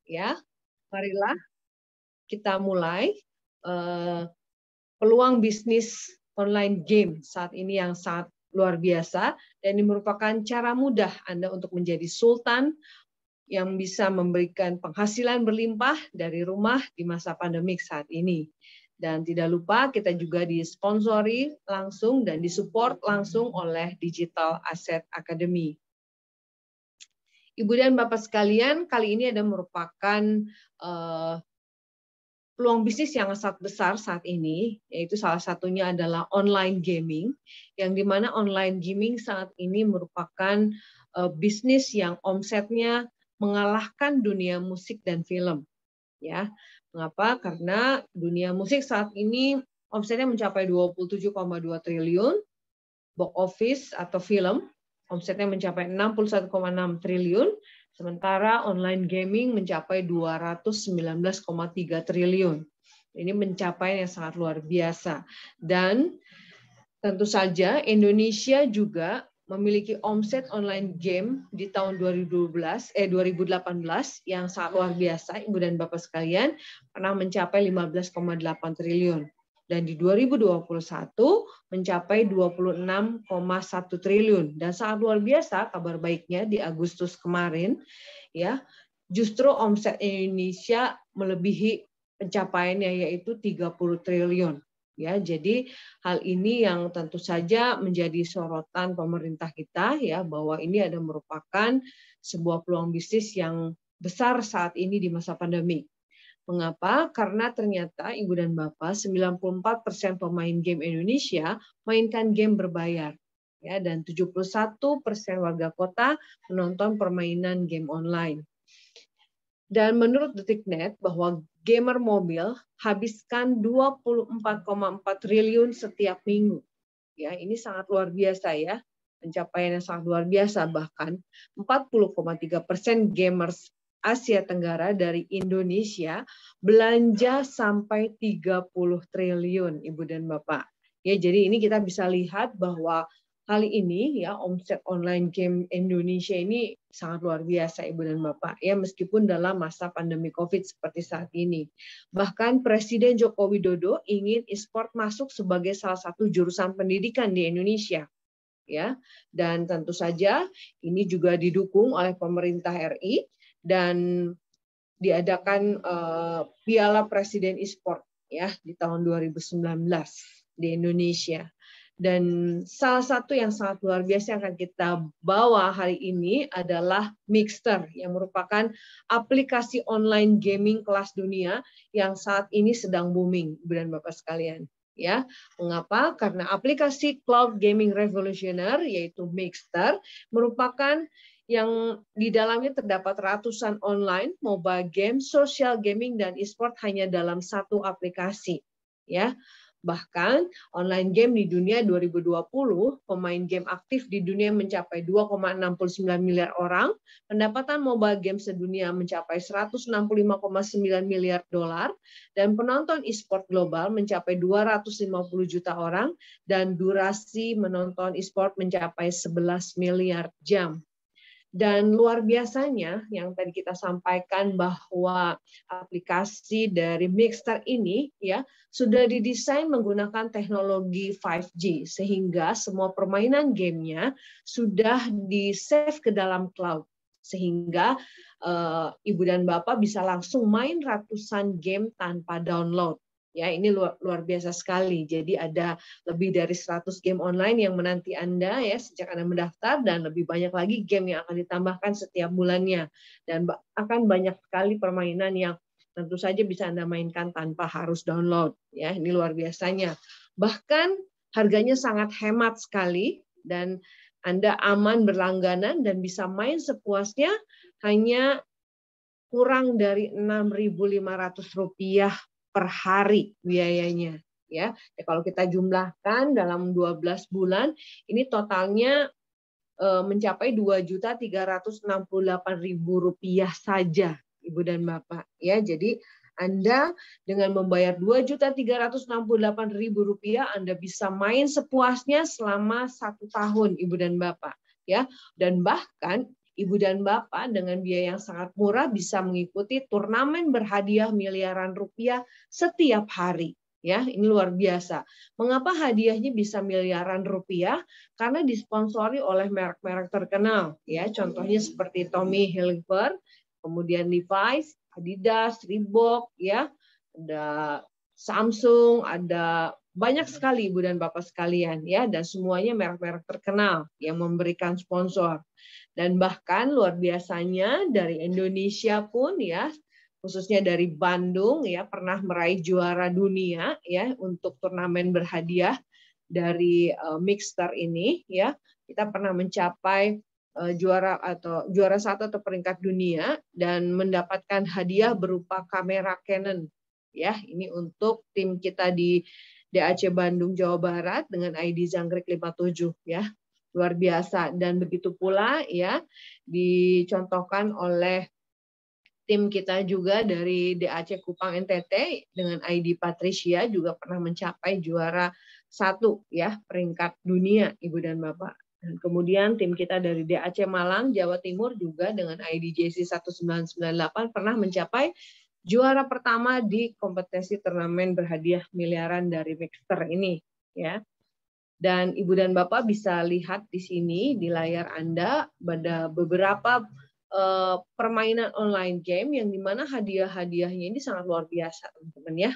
ya. Marilah kita mulai peluang bisnis online game saat ini yang sangat luar biasa, dan ini merupakan cara mudah Anda untuk menjadi sultan yang bisa memberikan penghasilan berlimpah dari rumah di masa pandemik saat ini. Dan tidak lupa kita juga disponsori langsung dan disupport langsung oleh Digital Asset Academy. Ibu dan Bapak sekalian, kali ini ada merupakan peluang bisnis yang sangat besar saat ini, yaitu salah satunya adalah online gaming, yang dimana online gaming saat ini merupakan bisnis yang omsetnya mengalahkan dunia musik dan film. Ya, mengapa? Karena dunia musik saat ini omsetnya mencapai 27,2 triliun, box office atau film omsetnya mencapai 61,6 triliun, sementara online gaming mencapai 219,3 triliun. Ini pencapaian yang sangat luar biasa. Dan tentu saja Indonesia juga memiliki omset online game di tahun 2018 yang sangat luar biasa, Ibu dan Bapak sekalian, pernah mencapai 15,8 triliun. Dan di 2021 mencapai 26,1 triliun. Dan sangat luar biasa kabar baiknya di Agustus kemarin, ya, justru omset Indonesia melebihi pencapaiannya yaitu 30 triliun. Ya, jadi hal ini yang tentu saja menjadi sorotan pemerintah kita, ya, bahwa ini ada merupakan sebuah peluang bisnis yang besar saat ini di masa pandemi. Mengapa? Karena ternyata Ibu dan Bapak 94% pemain game Indonesia mainkan game berbayar, ya, dan 71% warga kota menonton permainan game online. Dan menurut Detiknet bahwa gamer mobil habiskan 24,4 triliun setiap minggu. Ya, ini sangat luar biasa, ya. Pencapaian yang sangat luar biasa, bahkan 40,3% gamers Asia Tenggara dari Indonesia belanja sampai 30 triliun, Ibu dan Bapak. Ya, jadi ini kita bisa lihat bahwa kali ini, ya, omset online game Indonesia ini sangat luar biasa, Ibu dan Bapak, ya, meskipun dalam masa pandemi COVID seperti saat ini. Bahkan Presiden Joko Widodo ingin e-sport masuk sebagai salah satu jurusan pendidikan di Indonesia, ya. Dan tentu saja ini juga didukung oleh pemerintah RI dan diadakan Piala Presiden e-sport, ya, di tahun 2019 di Indonesia. Dan salah satu yang sangat luar biasa yang akan kita bawa hari ini adalah Mixer, yang merupakan aplikasi online gaming kelas dunia yang saat ini sedang booming, Ibu dan Bapak sekalian. Ya, mengapa? Karena aplikasi cloud gaming revolusioner yaitu Mixer merupakan yang di dalamnya terdapat ratusan online, mobile game, social gaming, dan e-sport hanya dalam satu aplikasi. Ya. Bahkan online game di dunia 2020, pemain game aktif di dunia mencapai 2,69 miliar orang, pendapatan mobile game sedunia mencapai 165,9 miliar dolar, dan penonton e-sport global mencapai 250 juta orang, dan durasi menonton e-sport mencapai 11 miliar jam. Dan luar biasanya yang tadi kita sampaikan bahwa aplikasi dari Mixer ini, ya, sudah didesain menggunakan teknologi 5G sehingga semua permainan gamenya sudah di-save ke dalam cloud sehingga Ibu dan Bapak bisa langsung main ratusan game tanpa download. Ya, ini luar biasa sekali. Jadi ada lebih dari 100 game online yang menanti Anda, ya, sejak Anda mendaftar, dan lebih banyak lagi game yang akan ditambahkan setiap bulannya. Dan akan banyak sekali permainan yang tentu saja bisa Anda mainkan tanpa harus download. Ya, ini luar biasanya. Bahkan harganya sangat hemat sekali dan Anda aman berlangganan dan bisa main sepuasnya hanya kurang dari Rp6.500 per hari biayanya, ya. Kalau kita jumlahkan dalam 12 bulan ini totalnya mencapai Rp2.368.000 saja, Ibu dan Bapak, ya. Jadi Anda dengan membayar Rp2.368.000 Anda bisa main sepuasnya selama 1 tahun, Ibu dan Bapak, ya. Dan bahkan Ibu dan Bapak dengan biaya yang sangat murah bisa mengikuti turnamen berhadiah miliaran rupiah setiap hari. Ya, ini luar biasa. Mengapa hadiahnya bisa miliaran rupiah? Karena disponsori oleh merek-merek terkenal. Ya, contohnya seperti Tommy Hilfiger, kemudian Levi's, Adidas, Reebok, ya, ada Samsung, ada banyak sekali Ibu dan Bapak sekalian, ya, dan semuanya merek-merek terkenal yang memberikan sponsor. Dan bahkan luar biasanya dari Indonesia pun, ya, khususnya dari Bandung, ya, pernah meraih juara dunia, ya, untuk turnamen berhadiah dari Mixster ini, ya. Kita pernah mencapai juara satu atau peringkat dunia dan mendapatkan hadiah berupa kamera Canon, ya. Ini untuk tim kita di DAC Bandung Jawa Barat dengan ID Jangkrik 57, ya. Luar biasa. Dan begitu pula, ya, dicontohkan oleh tim kita juga dari DAC Kupang NTT dengan ID Patricia juga pernah mencapai juara 1, ya, peringkat dunia, Ibu dan Bapak. Dan kemudian tim kita dari DAC Malang Jawa Timur juga dengan ID JC 1998 pernah mencapai juara pertama di kompetisi turnamen berhadiah miliaran dari Mixster ini, ya. Dan Ibu dan Bapak bisa lihat di sini di layar Anda ada beberapa permainan online game yang dimana hadiah-hadiahnya ini sangat luar biasa, teman-teman, ya.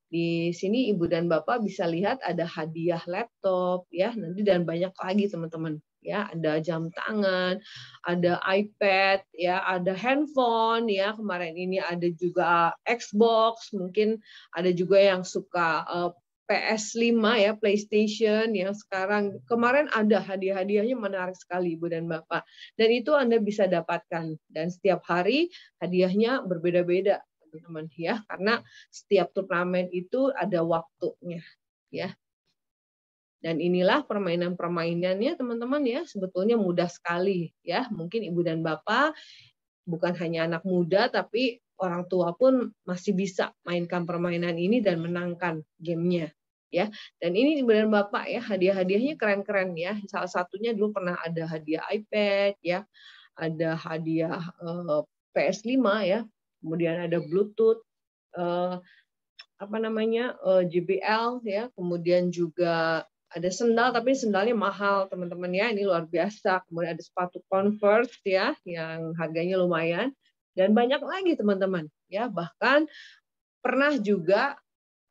Di sini Ibu dan Bapak bisa lihat ada hadiah laptop, ya, nanti dan banyak lagi, teman-teman, ya. Ada jam tangan, ada iPad, ya, ada handphone, ya. Kemarin ini ada juga Xbox, mungkin ada juga yang suka PS5, ya, PlayStation yang sekarang kemarin ada hadiah-hadiahnya menarik sekali Ibu dan Bapak. Dan itu Anda bisa dapatkan dan setiap hari hadiahnya berbeda-beda, teman-teman, ya, karena setiap turnamen itu ada waktunya, ya. Dan inilah permainan-permainannya, teman-teman, ya, sebetulnya mudah sekali, ya. Mungkin Ibu dan Bapak bukan hanya anak muda tapi orang tua pun masih bisa mainkan permainan ini dan menangkan gamenya, ya. Dan ini Ibu dan Bapak, ya, hadiah-hadiahnya keren-keren, ya. Salah satunya dulu pernah ada hadiah iPad, ya, ada hadiah PS5, ya, kemudian ada Bluetooth, JBL, ya, kemudian juga ada sendal tapi sendalnya mahal, teman-teman, ya, ini luar biasa. Kemudian ada sepatu Converse, ya, yang harganya lumayan dan banyak lagi, teman-teman, ya. Bahkan pernah juga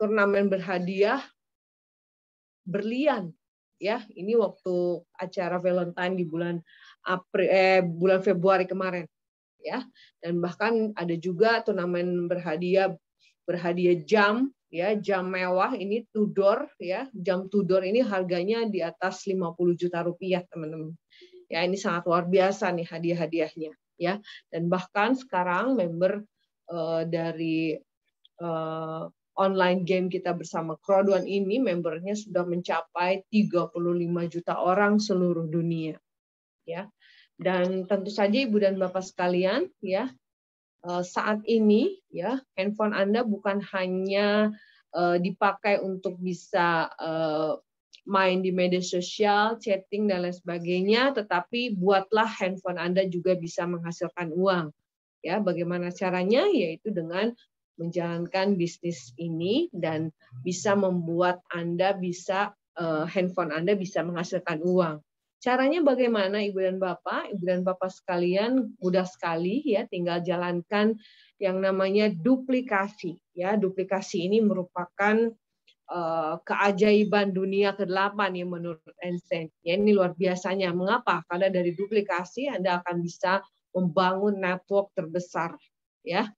turnamen berhadiah berlian, ya. Ini waktu acara Valentine di bulan Februari kemarin, ya. Dan bahkan ada juga turnamen berhadiah jam, ya, jam mewah ini Tudor, ya. Jam Tudor ini harganya di atas 50 juta rupiah, teman-teman. Ya, ini sangat luar biasa nih hadiah-hadiahnya, ya. Dan bahkan sekarang member dari online game kita bersama Crowd1 ini membernya sudah mencapai 35 juta orang seluruh dunia, ya. Dan tentu saja Ibu dan Bapak sekalian, ya, saat ini, ya, handphone Anda bukan hanya dipakai untuk bisa main di media sosial, chatting dan lain sebagainya, tetapi buatlah handphone Anda juga bisa menghasilkan uang. Ya, bagaimana caranya? Yaitu dengan menjalankan bisnis ini dan bisa membuat Anda bisa handphone Anda bisa menghasilkan uang. Caranya bagaimana, Ibu dan Bapak? Ibu dan Bapak sekalian, mudah sekali, ya, tinggal jalankan yang namanya duplikasi, ya. Duplikasi ini merupakan keajaiban dunia ke-8 ya menurut Einstein. Ya, ini luar biasanya. Mengapa? Karena dari duplikasi Anda akan bisa membangun network terbesar, ya.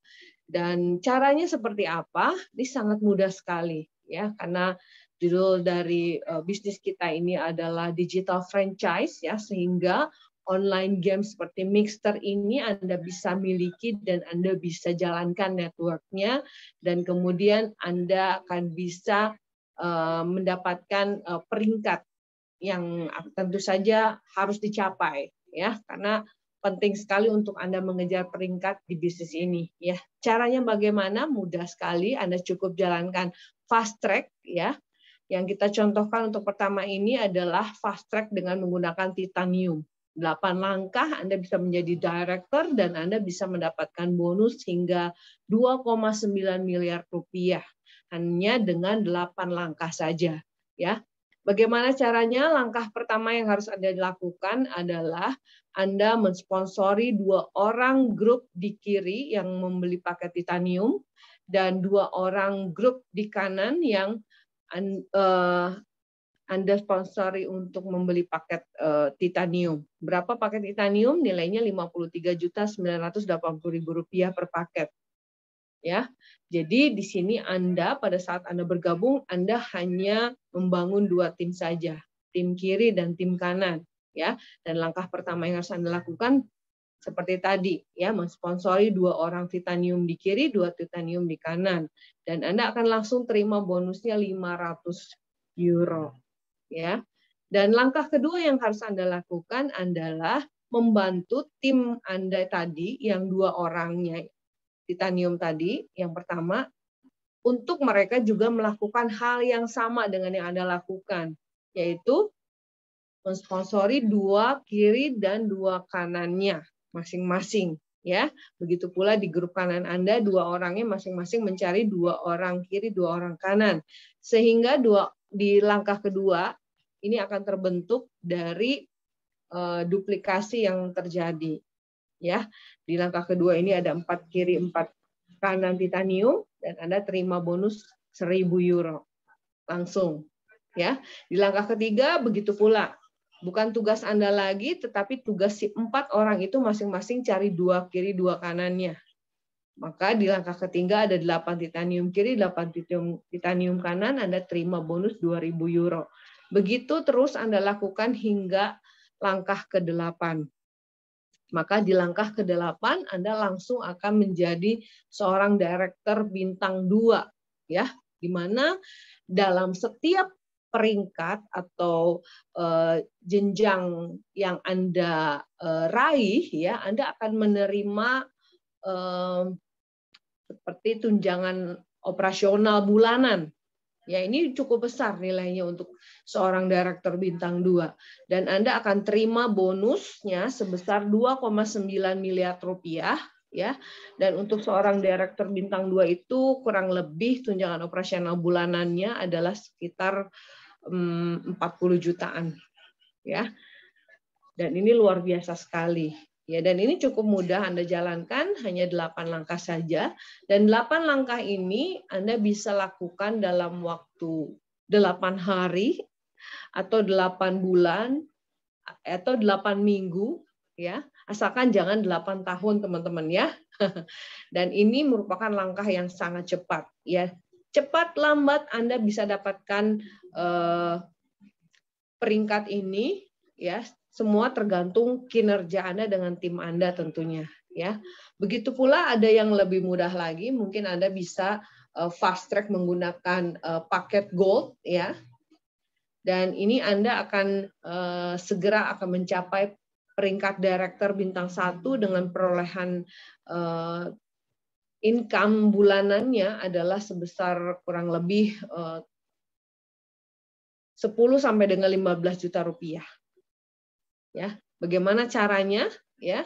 Dan caranya seperti apa? Ini sangat mudah sekali, ya, karena judul dari bisnis kita ini adalah digital franchise, ya, sehingga online game seperti Mixster ini Anda bisa miliki dan Anda bisa jalankan networknya dan kemudian Anda akan bisa mendapatkan peringkat yang tentu saja harus dicapai, ya, karena penting sekali untuk Anda mengejar peringkat di bisnis ini, ya. Caranya bagaimana? Mudah sekali, Anda cukup jalankan fast track, ya. Yang kita contohkan untuk pertama ini adalah fast track dengan menggunakan titanium, 8 langkah Anda bisa menjadi director dan Anda bisa mendapatkan bonus hingga 2,9 miliar rupiah hanya dengan 8 langkah saja, ya. Bagaimana caranya? Langkah pertama yang harus Anda lakukan adalah Anda mensponsori 2 orang grup di kiri yang membeli paket titanium dan 2 orang grup di kanan yang Anda sponsori untuk membeli paket titanium. Berapa paket titanium? Nilainya Rp53.980.000 per paket. Ya. Jadi di sini Anda pada saat Anda bergabung, Anda hanya membangun 2 tim saja, tim kiri dan tim kanan, ya. Dan langkah pertama yang harus Anda lakukan seperti tadi, ya, mensponsori 2 orang titanium di kiri, 2 titanium di kanan, dan Anda akan langsung terima bonusnya €500. Ya. Dan langkah kedua yang harus Anda lakukan adalah membantu tim Anda tadi yang 2 orangnya titanium tadi, yang pertama, untuk mereka juga melakukan hal yang sama dengan yang Anda lakukan, yaitu mensponsori 2 kiri dan 2 kanannya masing-masing, ya. Begitu pula di grup kanan Anda 2 orangnya masing-masing mencari 2 orang kiri, 2 orang kanan. Sehingga di langkah kedua ini akan terbentuk dari duplikasi yang terjadi, ya. Di langkah kedua ini ada 4 kiri 4 kanan titanium dan Anda terima bonus €1.000 langsung, ya. Di langkah ketiga begitu pula, bukan tugas Anda lagi tetapi tugas si 4 orang itu masing-masing cari 2 kiri 2 kanannya. Maka di langkah ketiga ada 8 titanium kiri, 8 titanium kanan, Anda terima bonus €2.000. Begitu terus Anda lakukan hingga langkah ke-8. Maka di langkah ke-8 Anda langsung akan menjadi seorang director bintang 2, ya, di mana dalam setiap peringkat atau jenjang yang Anda raih, ya, Anda akan menerima seperti tunjangan operasional bulanan. Ya, ini cukup besar nilainya untuk seorang direktur bintang 2. Dan Anda akan terima bonusnya sebesar 2,9 miliar rupiah, ya. Dan untuk seorang direktur bintang 2 itu kurang lebih tunjangan operasional bulanannya adalah sekitar 40 jutaan, ya. Dan ini luar biasa sekali. Ya, dan ini cukup mudah Anda jalankan, hanya 8 langkah saja. Dan 8 langkah ini Anda bisa lakukan dalam waktu 8 hari, atau 8 bulan, atau 8 minggu, ya. Asalkan jangan 8 tahun, teman-teman, ya. Dan ini merupakan langkah yang sangat cepat, ya. Cepat lambat Anda bisa dapatkan peringkat ini, ya. Semua tergantung kinerja Anda dengan tim Anda tentunya, ya. Begitu pula ada yang lebih mudah lagi, mungkin Anda bisa fast track menggunakan paket gold, ya. Dan ini Anda akan segera akan mencapai peringkat director bintang 1 dengan perolehan income bulanannya adalah sebesar kurang lebih 10 sampai dengan 15 juta rupiah. Ya, bagaimana caranya? Ya,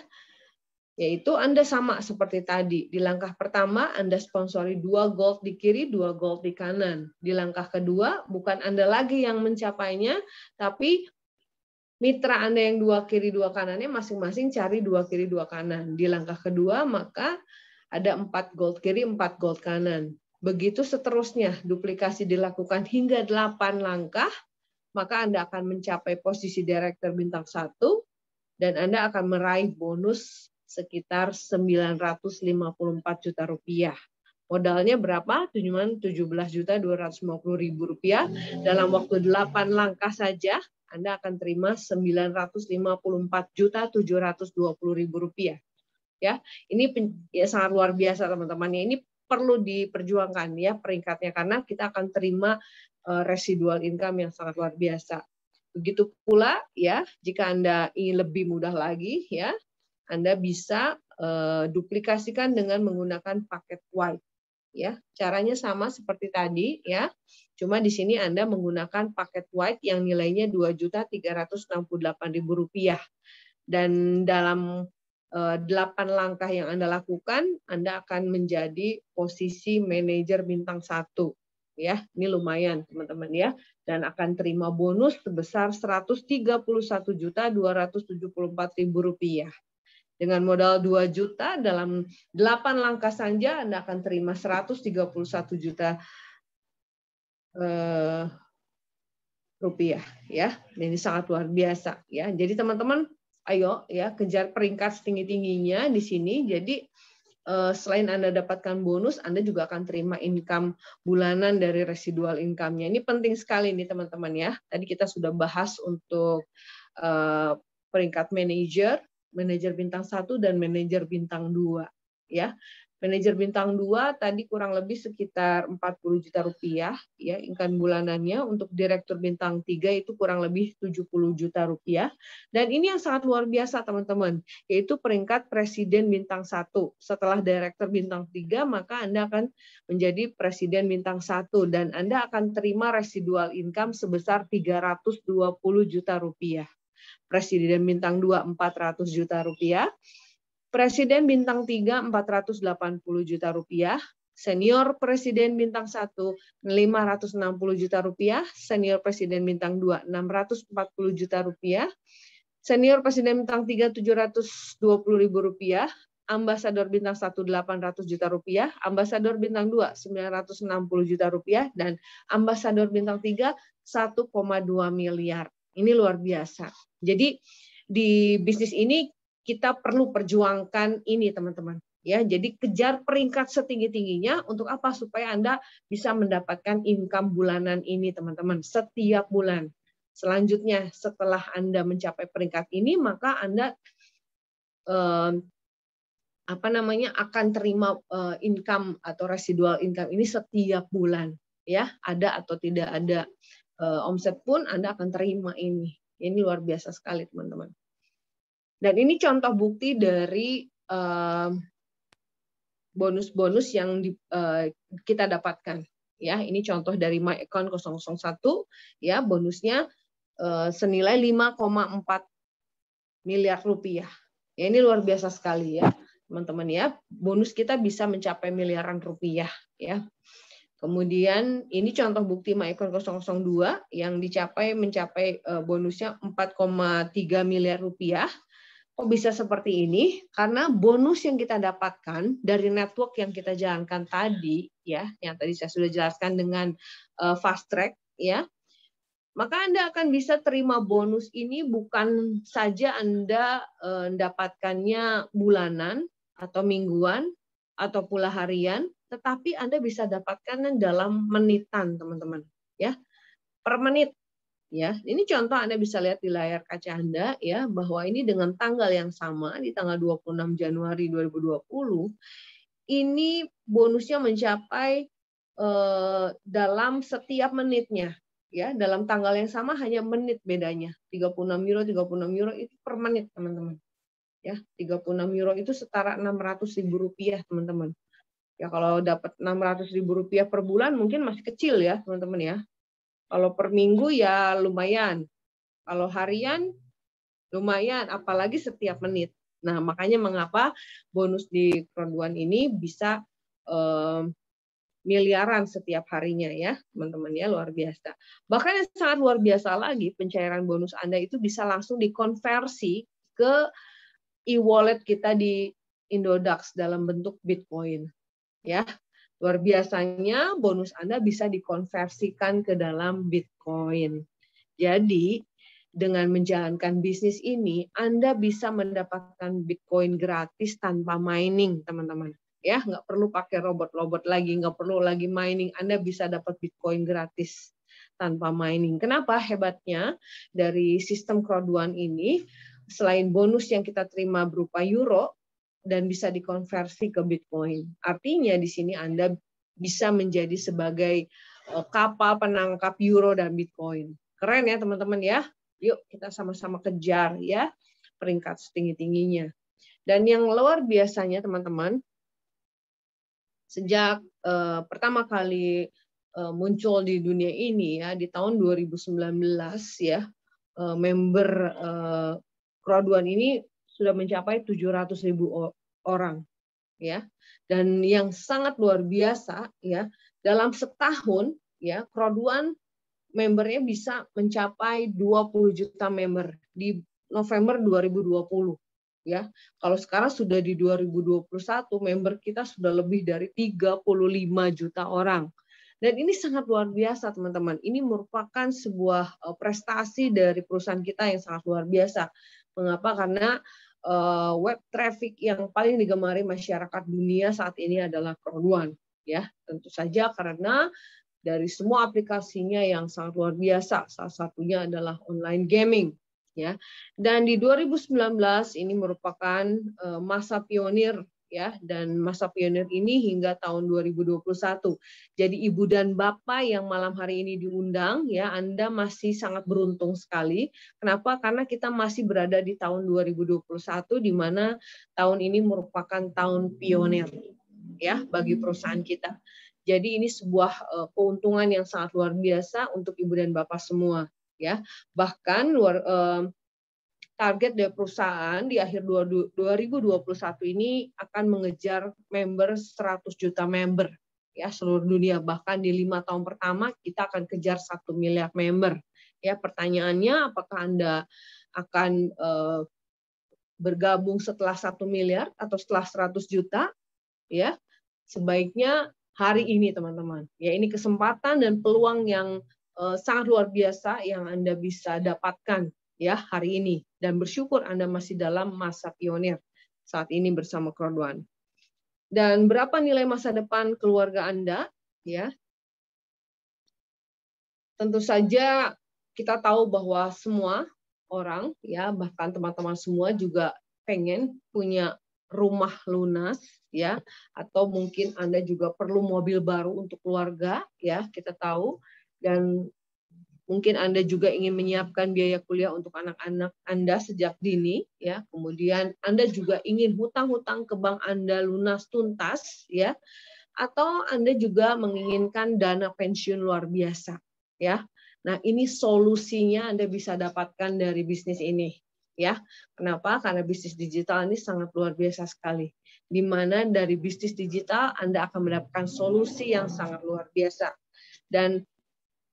yaitu Anda sama seperti tadi. Di langkah pertama Anda sponsori 2 gold di kiri, 2 gold di kanan. Di langkah kedua bukan Anda lagi yang mencapainya, tapi mitra Anda yang 2 kiri 2 kanannya masing-masing cari 2 kiri 2 kanan. Di langkah kedua maka ada 4 gold kiri, 4 gold kanan. Begitu seterusnya, duplikasi dilakukan hingga 8 langkah, maka Anda akan mencapai posisi direktur bintang 1 dan Anda akan meraih bonus sekitar 954 juta rupiah. Modalnya berapa? 17.250.000 rupiah. Dalam waktu 8 langkah saja, Anda akan terima 954.720.000 rupiah. Ya, ini ya sangat luar biasa, teman-teman. Ini perlu diperjuangkan, ya, peringkatnya, karena kita akan terima residual income yang sangat luar biasa. Begitu pula, ya, jika Anda ingin lebih mudah lagi, ya, Anda bisa duplikasikan dengan menggunakan paket white. Ya, caranya sama seperti tadi, ya. Cuma di sini Anda menggunakan paket white yang nilainya Rp2.368.000. Dan dalam 8 langkah yang Anda lakukan, Anda akan menjadi posisi manajer bintang 1. Ya, ini lumayan teman-teman ya. Dan akan terima bonus sebesar Rp131.274.000. Dengan modal 2 juta dalam 8 langkah saja Anda akan terima 131 juta rupiah ya. Ini sangat luar biasa ya. Jadi teman-teman ayo ya kejar peringkat setinggi-tingginya di sini. Jadi selain Anda dapatkan bonus, Anda juga akan terima income bulanan dari residual income-nya. Ini penting sekali nih teman-teman ya. Tadi kita sudah bahas untuk peringkat manajer bintang 1 dan manajer bintang 2 ya. Manajer bintang 2 tadi kurang lebih sekitar 40 juta rupiah ya income bulanannya. Untuk direktur bintang 3 itu kurang lebih 70 juta rupiah. Dan ini yang sangat luar biasa teman-teman, yaitu peringkat presiden bintang 1. Setelah direktur bintang 3 maka Anda akan menjadi presiden bintang 1 dan Anda akan terima residual income sebesar 320 juta rupiah. Presiden bintang 2 400 juta rupiah. Presiden bintang 3 480 juta rupiah, senior presiden bintang 1 560 juta rupiah, senior presiden bintang 2 640 juta rupiah, senior presiden bintang 3 720.000 rupiah, ambasador bintang 1 800 juta rupiah, ambasador bintang 2 960 juta rupiah, dan ambasador bintang 3 1,2 miliar. Ini luar biasa. Jadi di bisnis ini kita perlu perjuangkan ini teman-teman ya. Jadi kejar peringkat setinggi-tingginya untuk apa? Supaya Anda bisa mendapatkan income bulanan ini teman-teman setiap bulan. Selanjutnya setelah Anda mencapai peringkat ini maka Anda akan terima income atau residual income ini setiap bulan ya. Ada atau tidak ada omset pun Anda akan terima ini. Ini luar biasa sekali teman-teman. Dan ini contoh bukti dari bonus-bonus yang kita dapatkan. Ya, ini contoh dari My Account 001 ya, bonusnya senilai 5,4 miliar rupiah. Ya, ini luar biasa sekali ya, teman-teman ya. Bonus kita bisa mencapai miliaran rupiah ya. Kemudian ini contoh bukti My Account 002 yang mencapai bonusnya 4,3 miliar rupiah. Kok bisa seperti ini? Karena bonus yang kita dapatkan dari network yang kita jalankan tadi, ya, yang tadi saya sudah jelaskan dengan fast track, ya, maka Anda akan bisa terima bonus ini bukan saja Anda mendapatkannya bulanan atau mingguan atau pula harian, tetapi Anda bisa dapatkan dalam menitan, teman-teman, ya, per menit. Ya, ini contoh Anda bisa lihat di layar kaca Anda ya bahwa ini dengan tanggal yang sama di tanggal 26 Januari 2020 ini bonusnya mencapai dalam setiap menitnya ya, dalam tanggal yang sama hanya menit bedanya. 36 euro itu per menit, teman-teman. Ya, 36 euro itu setara 600.000 rupiah, teman-teman. Ya, kalau dapat 600.000 rupiah per bulan mungkin masih kecil ya, teman-teman ya. Kalau per minggu ya lumayan. Kalau harian lumayan, apalagi setiap menit. Nah, makanya mengapa bonus di Crowd1 ini bisa miliaran setiap harinya ya, teman-teman ya, luar biasa. Bahkan yang sangat luar biasa lagi, pencairan bonus Anda itu bisa langsung dikonversi ke e-wallet kita di Indodax dalam bentuk Bitcoin. Ya. Luar biasanya bonus Anda bisa dikonversikan ke dalam Bitcoin. Jadi dengan menjalankan bisnis ini, Anda bisa mendapatkan Bitcoin gratis tanpa mining, teman-teman. Ya, nggak perlu pakai robot-robot lagi, nggak perlu lagi mining. Anda bisa dapat Bitcoin gratis tanpa mining. Kenapa hebatnya dari sistem Crowd1 ini? Selain bonus yang kita terima berupa euro, dan bisa dikonversi ke Bitcoin. Artinya di sini Anda bisa menjadi sebagai kapal penangkap euro dan Bitcoin. Keren ya teman-teman ya. Yuk kita sama-sama kejar ya peringkat setinggi-tingginya. Dan yang luar biasanya teman-teman, sejak pertama kali muncul di dunia ini ya di tahun 2019 ya, member Crowd1 ini sudah mencapai 700.000 orang, ya. Dan yang sangat luar biasa, ya, dalam setahun, ya, Kro1 membernya bisa mencapai 20 juta member di November 2020, ya. Kalau sekarang sudah di 2021, member kita sudah lebih dari 35 juta orang. Dan ini sangat luar biasa, teman-teman. Ini merupakan sebuah prestasi dari perusahaan kita yang sangat luar biasa. Mengapa? Karena web traffic yang paling digemari masyarakat dunia saat ini adalah Kro1, ya. Tentu saja karena dari semua aplikasinya yang sangat luar biasa, salah satunya adalah online gaming, ya. Dan di 2019 ini merupakan masa pionir, ya, dan masa pionir ini hingga tahun 2021. Jadi ibu dan bapak yang malam hari ini diundang, ya, Anda masih sangat beruntung sekali. Kenapa? Karena kita masih berada di tahun 2021, di mana tahun ini merupakan tahun pionir, ya, bagi perusahaan kita. Jadi ini sebuah keuntungan yang sangat luar biasa untuk ibu dan bapak semua, ya. Bahkan target dari perusahaan di akhir 2021 ini akan mengejar member 100 juta member, ya, seluruh dunia. Bahkan di 5 tahun pertama kita akan kejar 1 miliar member. Ya, pertanyaannya apakah Anda akan bergabung setelah 1 miliar atau setelah 100 juta? Ya, sebaiknya hari ini, teman-teman. Ya, ini kesempatan dan peluang yang sangat luar biasa yang Anda bisa dapatkan, ya, hari ini, dan bersyukur Anda masih dalam masa pionir saat ini bersama Kro1. Dan berapa nilai masa depan keluarga Anda, ya? Tentu saja kita tahu bahwa semua orang, ya, bahkan teman-teman semua juga pengen punya rumah lunas, ya, atau mungkin Anda juga perlu mobil baru untuk keluarga, ya, kita tahu. Dan mungkin Anda juga ingin menyiapkan biaya kuliah untuk anak-anak Anda sejak dini, ya. Kemudian Anda juga ingin hutang-hutang ke bank Anda lunas tuntas, ya. Atau Anda juga menginginkan dana pensiun luar biasa, ya. Nah, ini solusinya Anda bisa dapatkan dari bisnis ini, ya. Kenapa? Karena bisnis digital ini sangat luar biasa sekali. Di mana dari bisnis digital Anda akan mendapatkan solusi yang sangat luar biasa. Dan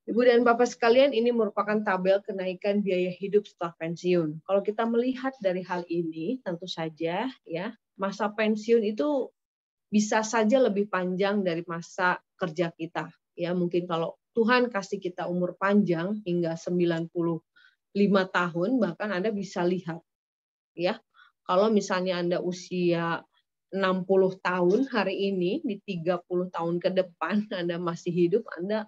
Ibu dan Bapak sekalian, ini merupakan tabel kenaikan biaya hidup setelah pensiun. Kalau kita melihat dari hal ini, tentu saja, ya, masa pensiun itu bisa saja lebih panjang dari masa kerja kita. Ya, mungkin kalau Tuhan kasih kita umur panjang hingga 95 tahun, bahkan Anda bisa lihat, ya. Kalau misalnya Anda usia 60 tahun hari ini, di 30 tahun ke depan Anda masih hidup, Anda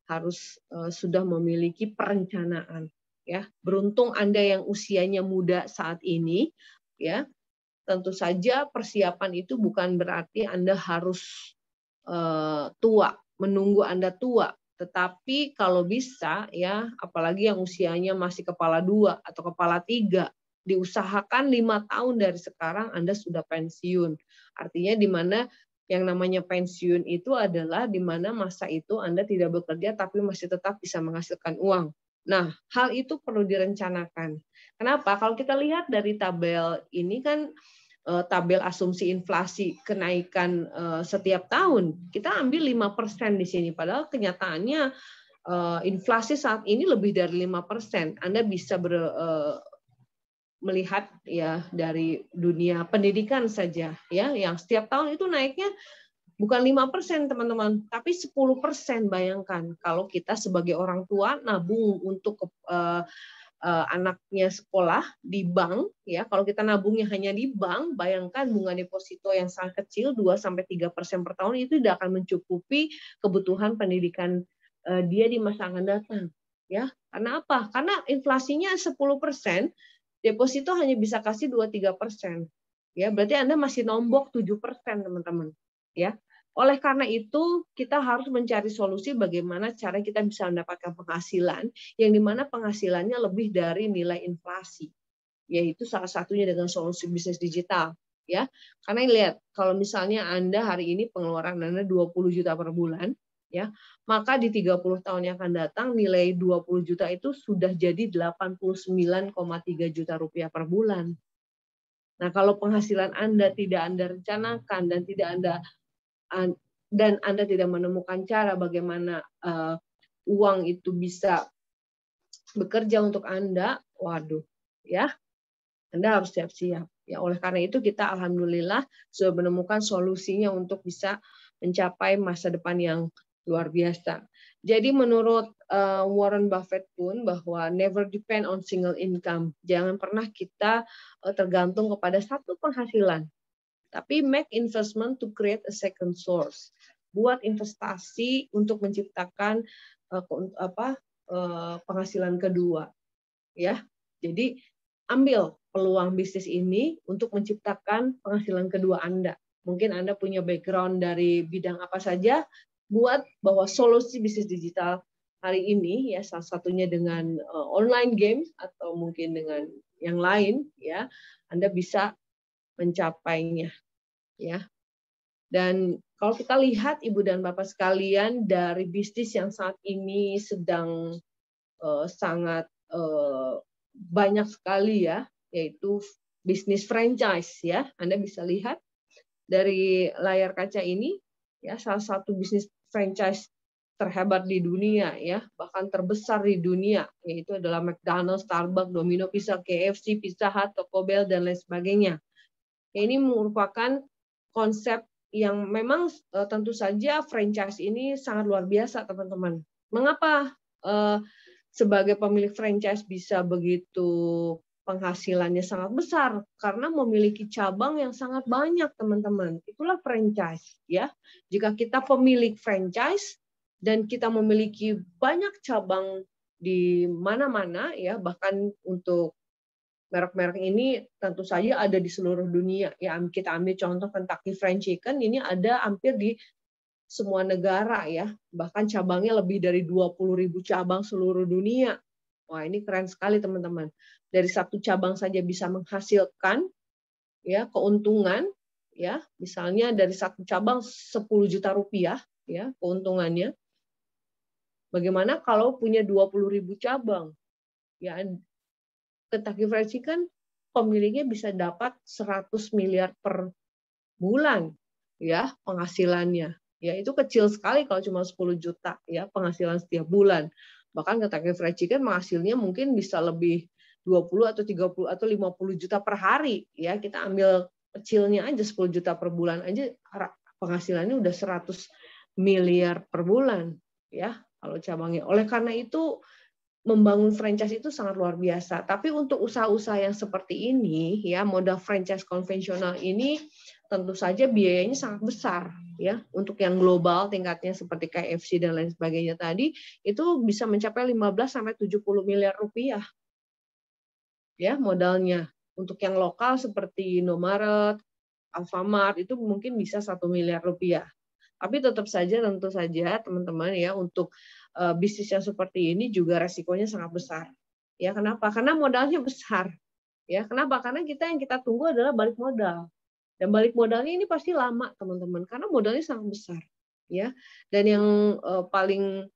harus sudah memiliki perencanaan, ya. Beruntung Anda yang usianya muda saat ini, ya. Tentu saja persiapan itu bukan berarti Anda harus tua, menunggu Anda tua, tetapi kalau bisa, ya, apalagi yang usianya masih kepala 2 atau kepala 3, diusahakan 5 tahun dari sekarang Anda sudah pensiun. Artinya di mana yang namanya pensiun itu adalah di mana masa itu Anda tidak bekerja tapi masih tetap bisa menghasilkan uang. Nah, hal itu perlu direncanakan. Kenapa? Kalau kita lihat dari tabel ini kan tabel asumsi inflasi kenaikan setiap tahun, kita ambil 5% di sini. Padahal kenyataannya inflasi saat ini lebih dari 5%. Anda bisa melihat, ya, dari dunia pendidikan saja, ya, yang setiap tahun itu naiknya bukan 5%, teman-teman, tapi 10%. Bayangkan kalau kita sebagai orang tua nabung untuk anaknya sekolah di bank, ya, kalau kita nabungnya hanya di bank, bayangkan bunga deposito yang sangat kecil 2-3% per tahun itu tidak akan mencukupi kebutuhan pendidikan dia di masa akan datang, ya. Karena apa? Karena inflasinya 10%, deposito hanya bisa kasih 2-3%. Ya, berarti Anda masih nombok 7%, teman-teman. Ya. Oleh karena itu, kita harus mencari solusi bagaimana cara kita bisa mendapatkan penghasilan yang dimana penghasilannya lebih dari nilai inflasi. Yaitu salah satunya dengan solusi bisnis digital. Ya. Karena lihat, kalau misalnya Anda hari ini pengeluaran Anda 20 juta per bulan, ya, maka di 30 tahun yang akan datang nilai 20 juta itu sudah jadi 89,3 juta rupiah per bulan. Nah, kalau penghasilan Anda tidak Anda rencanakan dan Anda tidak menemukan cara bagaimana uang itu bisa bekerja untuk Anda, waduh, ya, Anda harus siap-siap. Ya, oleh karena itu kita alhamdulillah sudah menemukan solusinya untuk bisa mencapai masa depan yang luar biasa. Jadi menurut Warren Buffett pun bahwa never depend on single income. Jangan pernah kita tergantung kepada satu penghasilan. Tapi make investment to create a second source. Buat investasi untuk menciptakan penghasilan kedua, ya. Jadi ambil peluang bisnis ini untuk menciptakan penghasilan kedua Anda. Mungkin Anda punya background dari bidang apa saja, buat bahwa solusi bisnis digital hari ini ya salah satunya dengan online game atau mungkin dengan yang lain ya, Anda bisa mencapainya ya. Dan kalau kita lihat Ibu dan Bapak sekalian dari bisnis yang saat ini sedang sangat banyak sekali ya, yaitu bisnis franchise ya. Anda bisa lihat dari layar kaca ini ya, salah satu bisnis franchise terhebat di dunia ya, bahkan terbesar di dunia, yaitu adalah McDonald's, Starbucks, Domino Pizza, KFC, Pizza Hut, Taco Bell dan lain sebagainya. Ini merupakan konsep yang memang tentu saja franchise ini sangat luar biasa, teman-teman. Mengapa sebagai pemilik franchise bisa begitu penghasilannya sangat besar? Karena memiliki cabang yang sangat banyak, teman-teman. Itulah franchise, ya. Jika kita pemilik franchise dan kita memiliki banyak cabang di mana-mana, ya, bahkan untuk merek-merek ini tentu saja ada di seluruh dunia. Ya, kita ambil contoh Kentucky Fried Chicken, ini ada hampir di semua negara ya, bahkan cabangnya lebih dari 20.000 cabang seluruh dunia. Wah, ini keren sekali teman-teman. Dari satu cabang saja bisa menghasilkan ya keuntungan ya, misalnya dari satu cabang 10 juta rupiah ya keuntungannya. Bagaimana kalau punya 20.000 cabang? Ya, Kentucky Fried Chicken pemiliknya bisa dapat 100 miliar per bulan ya penghasilannya. Ya, itu kecil sekali kalau cuma 10 juta ya penghasilan setiap bulan. Bahkan Kentucky Fried Chicken hasilnya mungkin bisa lebih 20 atau 30 atau 50 juta per hari ya. Kita ambil kecilnya aja 10 juta per bulan aja penghasilannya udah 100 miliar per bulan ya kalau cabangnya. Oleh karena itu membangun franchise itu sangat luar biasa. Tapi untuk usaha-usaha yang seperti ini ya, modal franchise konvensional ini tentu saja biayanya sangat besar ya. Untuk yang global tingkatnya seperti KFC dan lain sebagainya tadi itu bisa mencapai 15 sampai 70 miliar rupiah. Ya, modalnya. Untuk yang lokal seperti Indomaret, Alfamart itu mungkin bisa 1 miliar rupiah. Tapi tetap saja tentu saja teman-teman ya untuk bisnis yang seperti ini juga resikonya sangat besar. Ya, kenapa? Karena modalnya besar. Ya, kenapa? Karena yang kita tunggu adalah balik modal. Dan balik modalnya ini pasti lama, teman-teman, karena modalnya sangat besar. Ya. Dan yang paling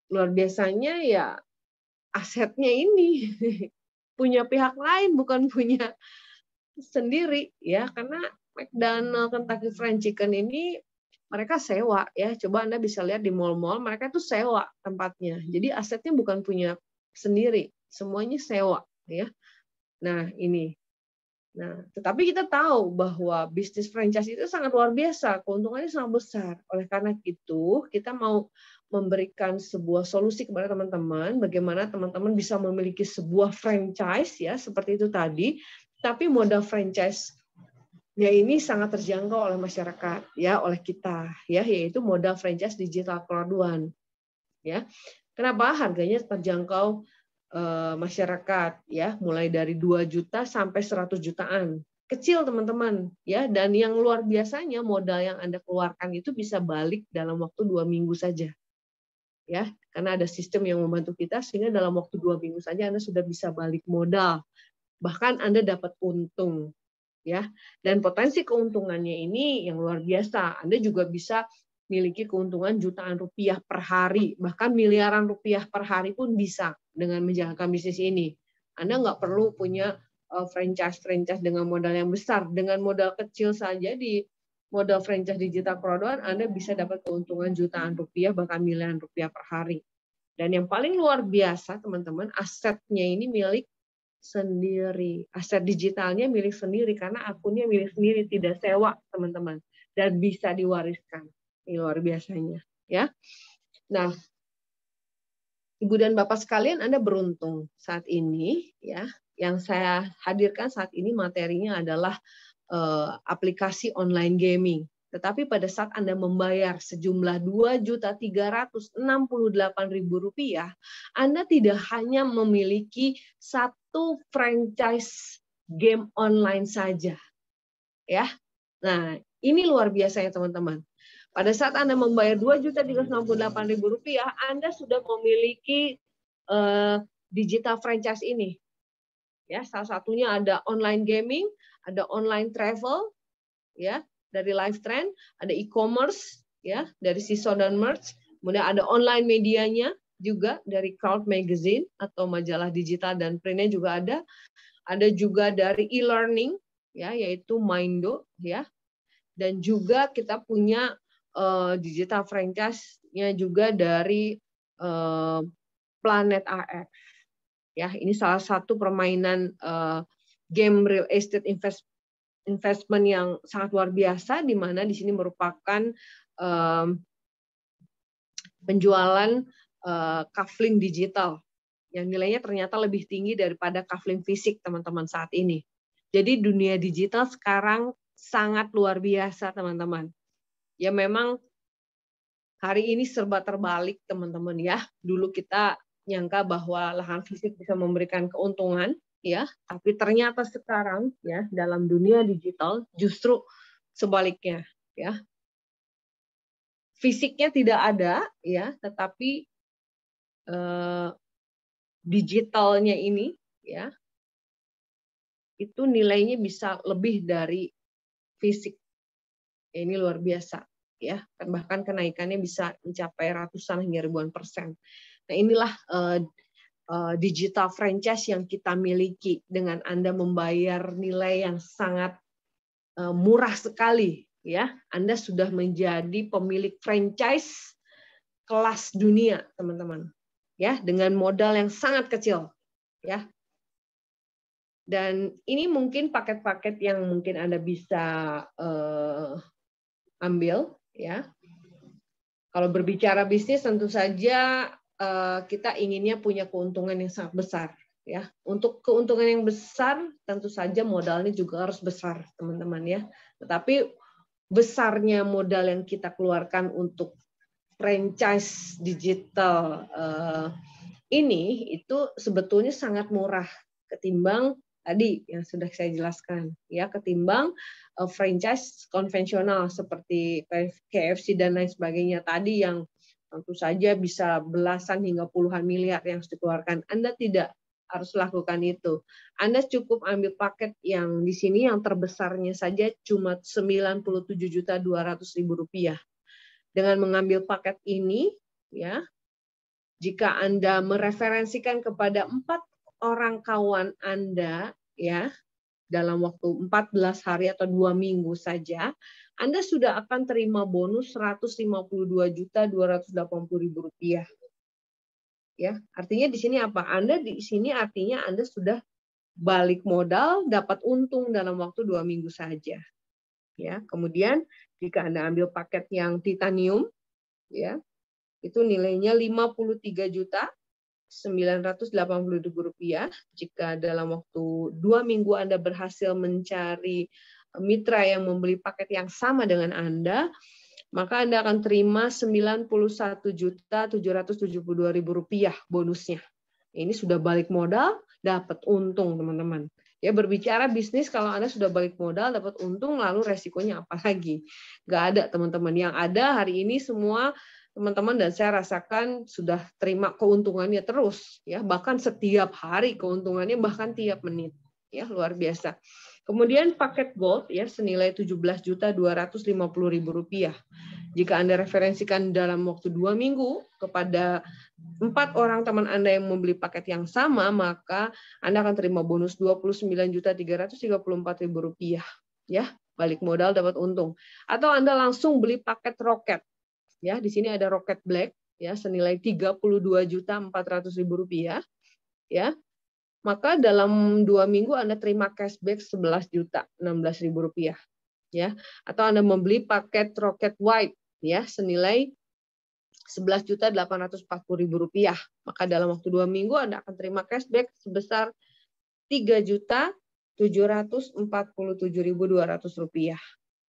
luar biasanya ya asetnya ini punya pihak lain, bukan punya sendiri ya, karena McDonald, Kentucky Fried Chicken ini mereka sewa ya. Coba Anda bisa lihat di mall-mall, mereka itu sewa tempatnya. Jadi asetnya bukan punya sendiri, semuanya sewa ya. Nah, ini. Nah, tetapi kita tahu bahwa bisnis franchise itu sangat luar biasa, keuntungannya sangat besar. Oleh karena itu, kita mau memberikan sebuah solusi kepada teman-teman, bagaimana teman-teman bisa memiliki sebuah franchise ya, seperti itu tadi, tapi modal franchise ya ini sangat terjangkau oleh masyarakat ya, oleh kita ya, yaitu modal franchise digital cloud ya. Kenapa harganya terjangkau masyarakat ya, mulai dari 2 juta sampai 100 jutaan. Kecil teman-teman ya, dan yang luar biasanya modal yang Anda keluarkan itu bisa balik dalam waktu 2 minggu saja. Ya, karena ada sistem yang membantu kita sehingga dalam waktu 2 minggu saja Anda sudah bisa balik modal. Bahkan Anda dapat untung. Ya, dan potensi keuntungannya ini yang luar biasa. Anda juga bisa miliki keuntungan jutaan rupiah per hari, bahkan miliaran rupiah per hari pun bisa dengan menjalankan bisnis ini. Anda nggak perlu punya franchise dengan modal yang besar. Dengan modal kecil saja di modal franchise digital product, Anda bisa dapat keuntungan jutaan rupiah, bahkan miliaran rupiah per hari. Dan yang paling luar biasa, teman-teman, asetnya ini milik sendiri. Aset digitalnya milik sendiri, karena akunnya milik sendiri, tidak sewa, teman-teman. Dan bisa diwariskan. Ini luar biasanya. Ya. Nah, Ibu dan Bapak sekalian, Anda beruntung saat ini. Ya. Yang saya hadirkan saat ini materinya adalah aplikasi online gaming. Tetapi pada saat Anda membayar sejumlah Rp2.368.000, Anda tidak hanya memiliki satu franchise game online saja. Ya. Nah, ini luar biasa ya teman-teman. Pada saat Anda membayar Rp2.368.000, Anda sudah memiliki digital franchise ini. Ya, salah satunya ada online gaming, ada online travel, ya, dari Live Trend, ada e-commerce, ya, dari Season dan Merch, kemudian ada online medianya juga dari Crowd Magazine atau majalah digital dan printnya juga ada juga dari e-learning, ya, yaitu Mindo, ya, dan juga kita punya digital franchise-nya juga dari Planet RX, ya, ini salah satu permainan game real estate investment yang sangat luar biasa, di mana di sini merupakan penjualan kafling digital yang nilainya ternyata lebih tinggi daripada kafling fisik, teman-teman, saat ini. Jadi dunia digital sekarang sangat luar biasa, teman-teman. Ya memang hari ini serba terbalik, teman-teman, ya. Dulu kita nyangka bahwa lahan fisik bisa memberikan keuntungan, ya, tapi ternyata sekarang, ya, dalam dunia digital justru sebaliknya, ya. Fisiknya tidak ada, ya, tetapi digitalnya ini, ya, itu nilainya bisa lebih dari fisik. Ini luar biasa, ya. Bahkan kenaikannya bisa mencapai ratusan hingga ribuan %. Nah, inilah digital franchise yang kita miliki dengan Anda membayar nilai yang sangat murah sekali, ya. Anda sudah menjadi pemilik franchise kelas dunia, teman-teman, ya, dengan modal yang sangat kecil, ya. Dan ini mungkin paket-paket yang mungkin Anda bisa ambil, ya. Kalau berbicara bisnis, tentu saja kita inginnya punya keuntungan yang sangat besar, ya. Untuk keuntungan yang besar, tentu saja modalnya juga harus besar, teman-teman, ya. Tetapi besarnya modal yang kita keluarkan untuk franchise digital ini itu sebetulnya sangat murah ketimbang tadi yang sudah saya jelaskan, ya, ketimbang franchise konvensional seperti KFC dan lain sebagainya tadi yang tentu saja bisa belasan hingga puluhan miliar yang harus dikeluarkan. Anda tidak harus lakukan itu. Anda cukup ambil paket yang di sini yang terbesarnya saja cuma Rp97.200.000. Dengan mengambil paket ini, ya, jika Anda mereferensikan kepada 4 orang kawan Anda, ya, dalam waktu 14 hari atau 2 minggu saja, Anda sudah akan terima bonus Rp152.280.000. Ya, artinya di sini apa? Anda di sini artinya Anda sudah balik modal, dapat untung dalam waktu 2 minggu saja. Ya, kemudian jika Anda ambil paket yang titanium, ya, itu nilainya Rp53.980.000. Jika dalam waktu 2 minggu Anda berhasil mencari mitra yang membeli paket yang sama dengan Anda, maka Anda akan terima Rp91.772.000 bonusnya. Ini sudah balik modal, dapat untung, teman-teman. Ya, berbicara bisnis, kalau Anda sudah balik modal, dapat untung, lalu resikonya apa lagi? Nggak ada, teman-teman. Yang ada hari ini semua teman-teman dan saya rasakan sudah terima keuntungannya terus, ya, bahkan setiap hari keuntungannya, bahkan tiap menit, ya, luar biasa. Kemudian paket gold, ya, senilai Rp17.250.000. Jika Anda referensikan dalam waktu 2 minggu kepada 4 orang teman Anda yang membeli paket yang sama, maka Anda akan terima bonus Rp29.334.000. Ya, balik modal dapat untung. Atau Anda langsung beli paket roket. Ya, di sini ada roket black ya senilai Rp32.400.000 ya. Maka dalam 2 minggu Anda terima cashback Rp11.016.000 ya. Atau Anda membeli paket roket white ya senilai Rp11.840.000. Maka dalam waktu 2 minggu Anda akan terima cashback sebesar Rp3.747.200.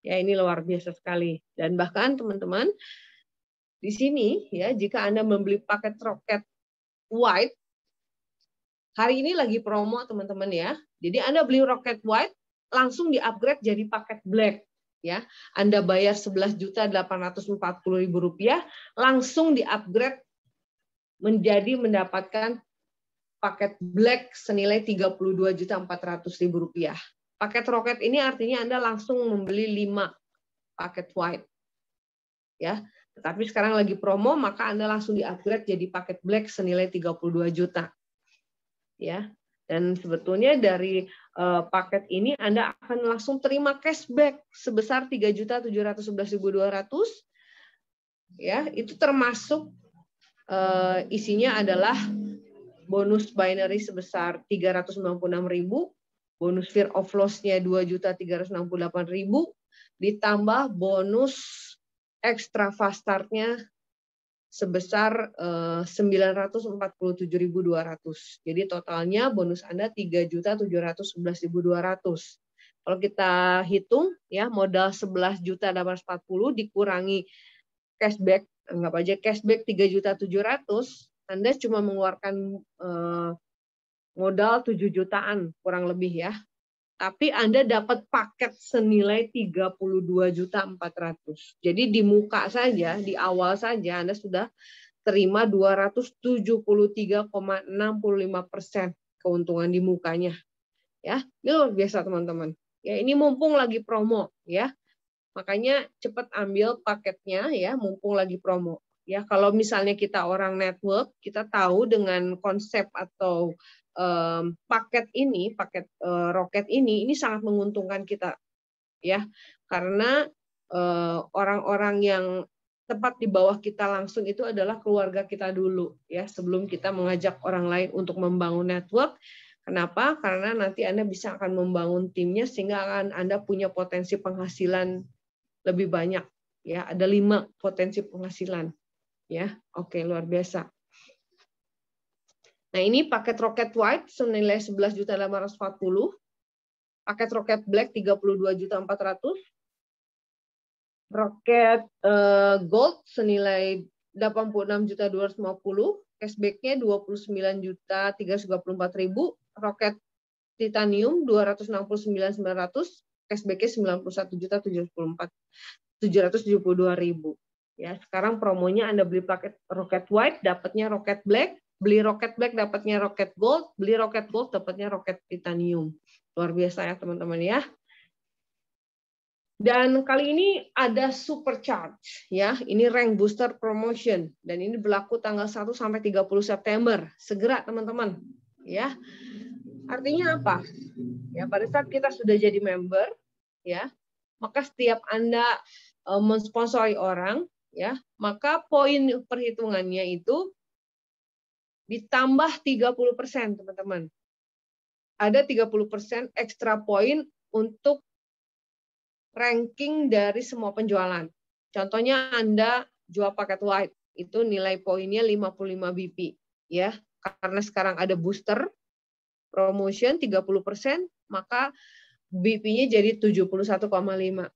Ya, ini luar biasa sekali. Dan bahkan teman-teman di sini ya, jika Anda membeli paket roket white, hari ini lagi promo teman-teman ya. Jadi Anda beli roket white langsung di-upgrade jadi paket black. Ya, Anda bayar Rp11.840.000, langsung di-upgrade menjadi mendapatkan paket black senilai Rp32.400.000. Paket roket ini artinya Anda langsung membeli 5 paket white. Ya, tetapi sekarang lagi promo, maka Anda langsung di-upgrade jadi paket black senilai 32 juta. Ya. Dan sebetulnya dari paket ini Anda akan langsung terima cashback sebesar Rp3.711.200. Ya, itu termasuk isinya adalah bonus binary sebesar Rp396.000, bonus fear of loss-nya Rp2.368.000, ditambah bonus extra fast start-nya sebesar Rp947.200. Jadi totalnya bonus Anda Rp3.711.200. Kalau kita hitung ya, modal Rp11.840 dikurangi cashback, anggap aja cashback Rp3.700.000, Anda cuma mengeluarkan modal 7 jutaan kurang lebih ya. Tapi Anda dapat paket senilai Rp32.400.000. Jadi di muka saja, di awal saja Anda sudah terima 273,65% keuntungan di mukanya. Ya, ini luar biasa teman-teman. Ya, ini mumpung lagi promo ya. Makanya cepat ambil paketnya ya, mumpung lagi promo. Ya, kalau misalnya kita orang network, kita tahu dengan konsep atau paket ini, paket roket ini sangat menguntungkan kita, ya, karena orang-orang yang tepat di bawah kita langsung itu adalah keluarga kita dulu, ya, sebelum kita mengajak orang lain untuk membangun network. Kenapa? Karena nanti Anda bisa akan membangun timnya sehingga akan Anda punya potensi penghasilan lebih banyak, ya, ada 5 potensi penghasilan, ya, oke, luar biasa. Nah, ini paket roket white senilai Rp11.840.000, paket roket black Rp32.400.000, roket gold senilai Rp86.250.000, cashback-nya Rp29.334.000, roket titanium Rp269.900, cashback-nya Rp91.772.000. Ya, sekarang promonya Anda beli paket roket white dapatnya roket black, beli roket black dapatnya roket gold, beli roket gold dapatnya roket titanium. Luar biasa ya teman-teman ya. Dan kali ini ada supercharge ya. Ini rank booster promotion dan ini berlaku tanggal 1 sampai 30 September. Segera teman-teman ya. Artinya apa? Ya, pada saat kita sudah jadi member ya, maka setiap Anda mensponsori orang ya, maka poin perhitungannya itu ditambah 30%, teman-teman. Ada 30% ekstra poin untuk ranking dari semua penjualan. Contohnya Anda jual paket white, itu nilai poinnya 55 BP, ya. Karena sekarang ada booster promotion 30%, maka BP-nya jadi 71,5.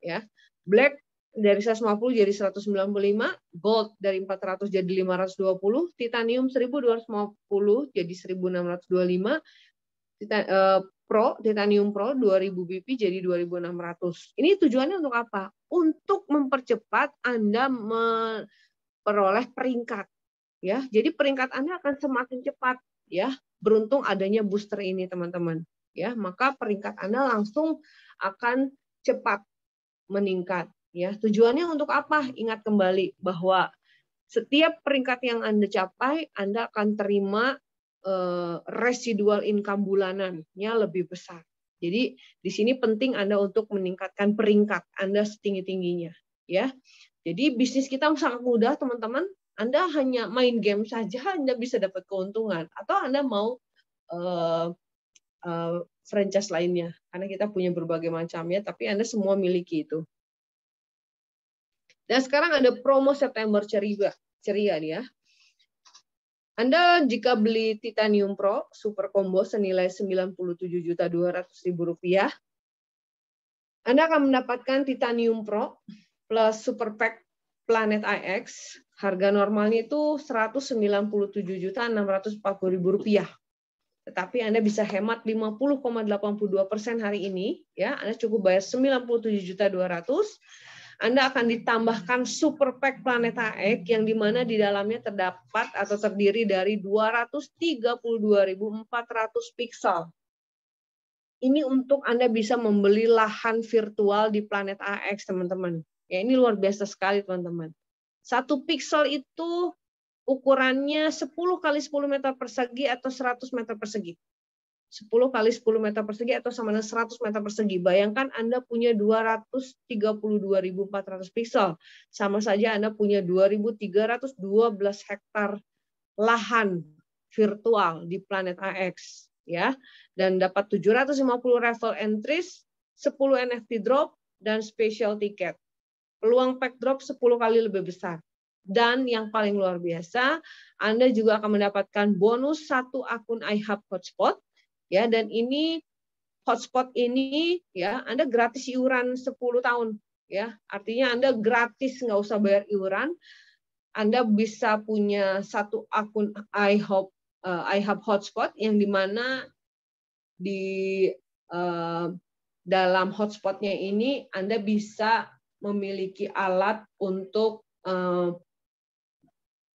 Ya. Black dari 150 jadi 195, gold dari 400 jadi 520, titanium 1250 jadi 1625, titanium pro 2000 BP jadi 2600. Ini tujuannya untuk apa? Untuk mempercepat Anda memperoleh peringkat, ya. Jadi peringkat Anda akan semakin cepat, ya. Beruntung adanya booster ini, teman-teman. Ya, maka peringkat Anda langsung akan cepat meningkat. Ya, tujuannya untuk apa? Ingat kembali bahwa setiap peringkat yang Anda capai, Anda akan terima residual income bulanannya lebih besar. Jadi di sini penting Anda untuk meningkatkan peringkat Anda setinggi-tingginya, ya. Jadi bisnis kita sangat mudah, teman-teman. Anda hanya main game saja Anda bisa dapat keuntungan, atau Anda mau franchise lainnya, karena kita punya berbagai macamnya, tapi Anda semua miliki itu. Dan sekarang ada promo September ceria nih ya. Anda jika beli Titanium Pro Super Combo senilai Rp97.200.000, Anda akan mendapatkan Titanium Pro plus Super Pack Planet IX. Harga normalnya itu Rp197.640.000. Tetapi Anda bisa hemat 50,82% hari ini. Ya, Anda cukup bayar Rp97.200.000. Anda akan ditambahkan Super Pack Planet AX yang dimana di dalamnya terdapat atau terdiri dari 232.400 piksel. Ini untuk Anda bisa membeli lahan virtual di Planet AX, teman-teman. Ya, ini luar biasa sekali, teman-teman. Satu piksel itu ukurannya 10 kali 10 meter persegi atau 100 meter persegi. 10 kali 10 meter persegi atau sama dengan 100 meter persegi. Bayangkan Anda punya 232.400 piksel. Sama saja Anda punya 2.312 hektar lahan virtual di Planet AX. Ya, dan dapat 750 raffle entries, 10 NFT drop, dan special ticket. Peluang pack drop 10 kali lebih besar. Dan yang paling luar biasa, Anda juga akan mendapatkan bonus 1 akun iHub Hotspot. Ya, dan ini hotspot ini ya Anda gratis iuran 10 tahun ya. Artinya Anda gratis, nggak usah bayar iuran. Anda bisa punya 1 akun iHub Hotspot yang dimana di dalam hotspotnya ini Anda bisa memiliki alat untuk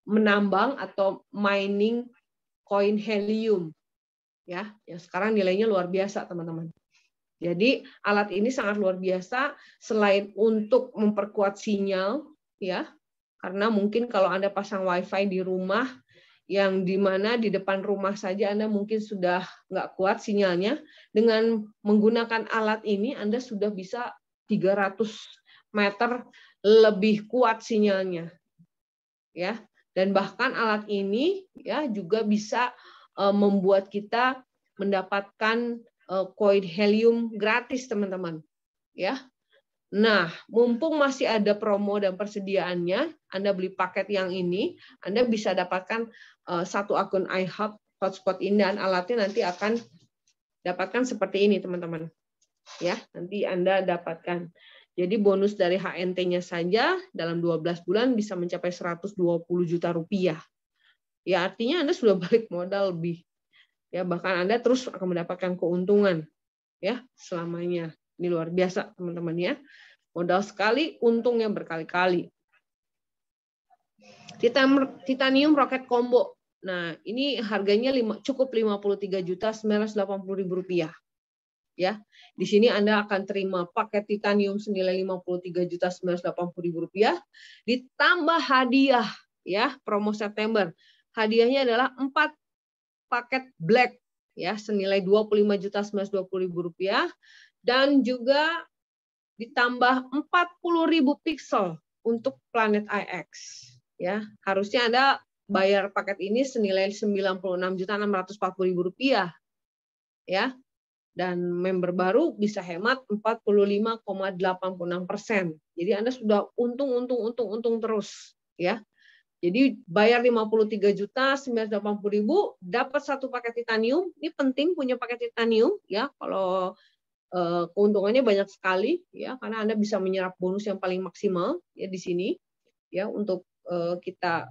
menambang atau mining koin helium. Ya, yang sekarang nilainya luar biasa, teman-teman. Jadi alat ini sangat luar biasa selain untuk memperkuat sinyal, ya, karena mungkin kalau Anda pasang WiFi di rumah yang dimana di depan rumah saja Anda mungkin sudah nggak kuat sinyalnya, dengan menggunakan alat ini Anda sudah bisa 300 meter lebih kuat sinyalnya, ya. Dan bahkan alat ini ya juga bisa membuat kita mendapatkan koin helium gratis, teman-teman. Ya. Nah, mumpung masih ada promo dan persediaannya, Anda beli paket yang ini, Anda bisa dapatkan 1 akun iHub Hotspot ini, dan alatnya nanti akan dapatkan seperti ini, teman-teman. Ya, nanti Anda dapatkan. Jadi bonus dari HNT-nya saja dalam 12 bulan bisa mencapai 120 juta rupiah. Ya, artinya Anda sudah balik modal lebih. Ya, bahkan Anda terus akan mendapatkan keuntungan ya selamanya. Ini luar biasa, teman-teman ya. Modal sekali, untungnya berkali-kali. Titanium Rocket Combo. Nah, ini harganya cukup Rp53.980.000 rupiah. Ya, di sini Anda akan terima paket titanium senilai Rp53.980.000 rupiah, ditambah hadiah ya promo September. Hadiahnya adalah 4 paket black ya senilai Rp25.920.000 rupiah, dan juga ditambah 40.000 piksel untuk Planet IX ya. Harusnya Anda bayar paket ini senilai Rp96.640.000 rupiah ya. Dan member baru bisa hemat 45,86%. Jadi Anda sudah untung terus ya. Jadi bayar 53.980.000 dapat 1 paket titanium. Ini penting punya paket titanium ya, kalau keuntungannya banyak sekali ya, karena Anda bisa menyerap bonus yang paling maksimal ya di sini ya. Untuk kita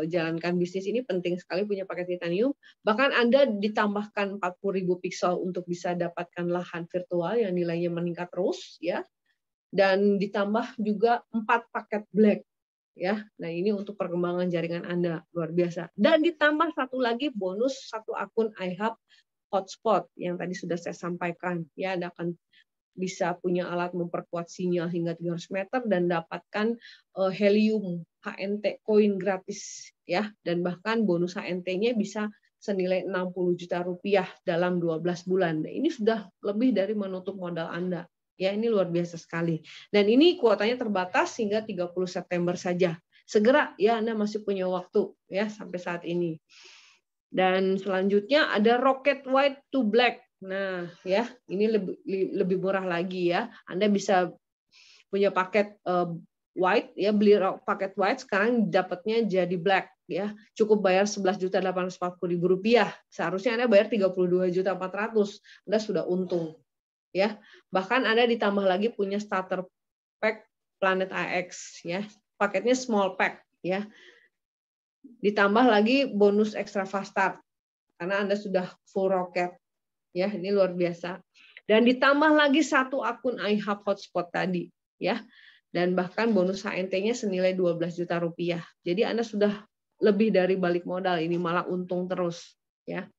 jalankan bisnis ini penting sekali punya paket titanium. Bahkan Anda ditambahkan 40.000 piksel untuk bisa dapatkan lahan virtual yang nilainya meningkat terus ya. Dan ditambah juga 4 paket black ya. Nah, ini untuk perkembangan jaringan Anda luar biasa. Dan ditambah 1 lagi bonus 1 akun iHub Hotspot yang tadi sudah saya sampaikan ya. Anda akan bisa punya alat memperkuat sinyal hingga 300 meter dan dapatkan helium HNT koin gratis ya, dan bahkan bonus HNT-nya bisa senilai 60 juta rupiah dalam 12 bulan. Nah, ini sudah lebih dari menutup modal Anda. Ya, ini luar biasa sekali. Dan ini kuotanya terbatas hingga 30 September saja. Segera ya, Anda masih punya waktu ya sampai saat ini. Dan selanjutnya ada Rocket White to Black. Nah, ya, ini lebih murah lagi ya. Anda bisa punya paket white ya, beli paket white sekarang dapatnya jadi black ya. Cukup bayar 11.840.000 rupiah. Seharusnya Anda bayar 32.400.000. Anda sudah untung ya. Bahkan Anda ditambah lagi punya starter pack Planet AX ya. Paketnya small pack ya. Ditambah lagi bonus extra fast start karena Anda sudah full rocket. Ya, ini luar biasa. Dan ditambah lagi satu akun iHub Hotspot tadi, ya. Dan bahkan bonus HNT-nya senilai 12 juta rupiah. Jadi Anda sudah lebih dari balik modal, ini malah untung terus, ya.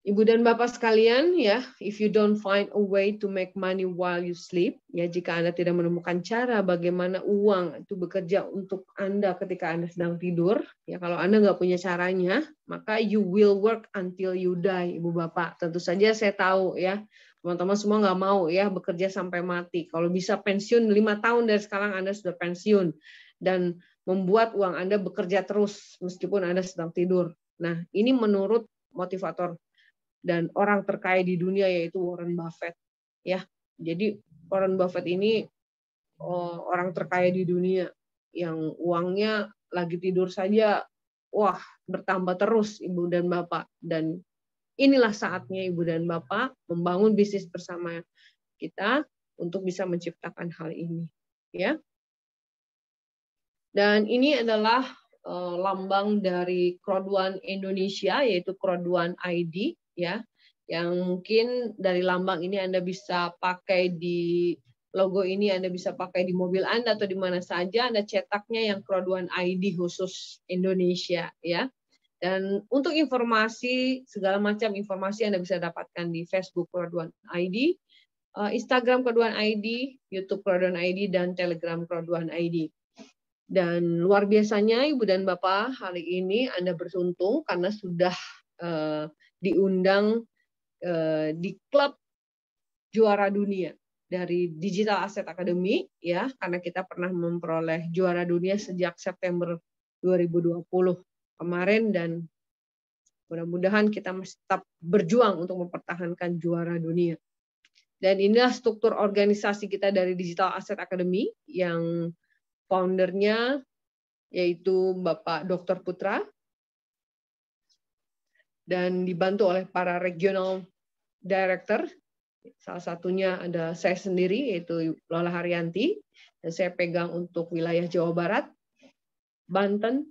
Ibu dan Bapak sekalian, ya, if you don't find a way to make money while you sleep, ya, jika Anda tidak menemukan cara bagaimana uang itu bekerja untuk Anda ketika Anda sedang tidur, ya, kalau Anda nggak punya caranya, maka you will work until you die, Ibu Bapak. Tentu saja saya tahu, ya, teman-teman semua nggak mau, ya, bekerja sampai mati. Kalau bisa pensiun 5 tahun dari sekarang Anda sudah pensiun dan membuat uang Anda bekerja terus meskipun Anda sedang tidur. Nah, ini menurut motivator dan orang terkaya di dunia yaitu Warren Buffett ya. Jadi Warren Buffett ini orang terkaya di dunia yang uangnya lagi tidur saja wah bertambah terus Ibu dan Bapak, dan inilah saatnya Ibu dan Bapak membangun bisnis bersama kita untuk bisa menciptakan hal ini ya. Dan ini adalah lambang dari Crowd1 Indonesia yaitu Crowd1 ID ya, yang mungkin dari lambang ini Anda bisa pakai di logo ini, Anda bisa pakai di mobil Anda atau di mana saja. Anda cetaknya yang Crowd1 ID khusus Indonesia ya. Dan untuk informasi, segala macam informasi Anda bisa dapatkan di Facebook Crowd1 ID, Instagram Crowd1 ID, YouTube Crowd1 ID, dan Telegram Crowd1 ID. Dan luar biasanya Ibu dan Bapak, hari ini Anda beruntung karena sudah diundang di klub juara dunia dari Digital Asset Academy ya, karena kita pernah memperoleh juara dunia sejak September 2020 kemarin, dan mudah-mudahan kita masih tetap berjuang untuk mempertahankan juara dunia. Dan inilah struktur organisasi kita dari Digital Asset Academy yang foundernya yaitu Bapak Dr. Putra, dan dibantu oleh para regional director. Salah satunya ada saya sendiri, yaitu Lola Haryanti, dan saya pegang untuk wilayah Jawa Barat, Banten,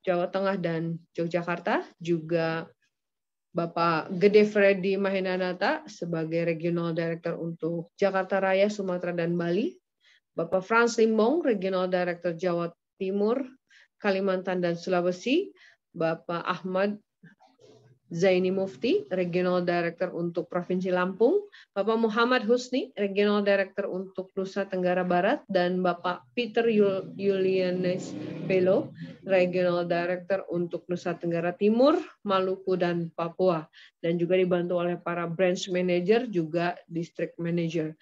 Jawa Tengah, dan Yogyakarta. Juga Bapak Gede Freddy Mahenanata sebagai regional director untuk Jakarta Raya, Sumatera, dan Bali. Bapak Frans Limbong, regional director Jawa Timur, Kalimantan, dan Sulawesi. Bapak Ahmad Zaini Mufti, Regional Director untuk Provinsi Lampung, Bapak Muhammad Husni, Regional Director untuk Nusa Tenggara Barat, dan Bapak Peter Julianes Pelo, Regional Director untuk Nusa Tenggara Timur, Maluku, dan Papua, dan juga dibantu oleh para Branch Manager, juga District Manager.